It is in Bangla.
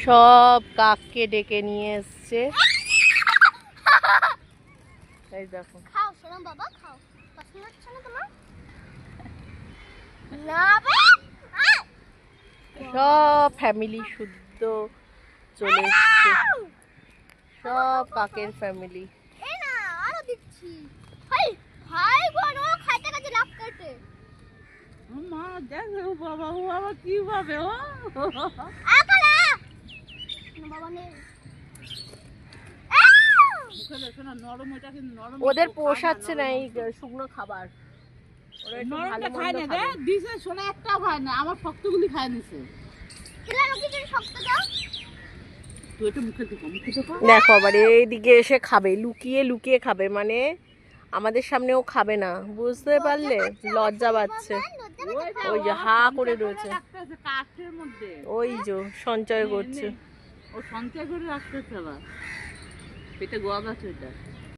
সব কাককে ডেকে নিয়ে এসছে। এই দেখো, খাও সোনা বাবা খাও। পছন্দ হচ্ছে না তোমার? না সব ফ্যামিলি শুদ্ধ চলে এসছে, সব কাকের ফ্যামিলি। এই না আরো দিচ্ছি। হাই হাই বড় খাইতে কাজে লাভ করতে। মা দেখো বাবা, ও আবার কি ভাবে ও আকালা না বাবা নে। মুখে দেখো না নরম, এটা কিন্তু নরম। ওদের পোষাচ্ছে না এই শুকনো খাবার, ওরা একটু ভালো নরমটা মন্দ খায় না, খাবে। দেখ দিছে সোনা একটাও খায় না, আমার শক্তগুলি খায় নিছে। তেলা রকি যদি শক্ত দাও। তুই এটা মুখে ঢোকা, মুখে ঢোকা। দেখো আবার এইদিকে এসে খাবে, লুকিয়ে লুকিয়ে খাবে, মানে আমাদের সামনেও খাবে না, বুঝতে পারলে? লজ্জা পাচ্ছে, ওই যে হা করে রয়েছে, কাঠের মধ্যে ওই যে সঞ্চয় করছে। ও সঞ্চয় করে রাখতেছে আবার পেটে গোয়াদ আছে ওইটা।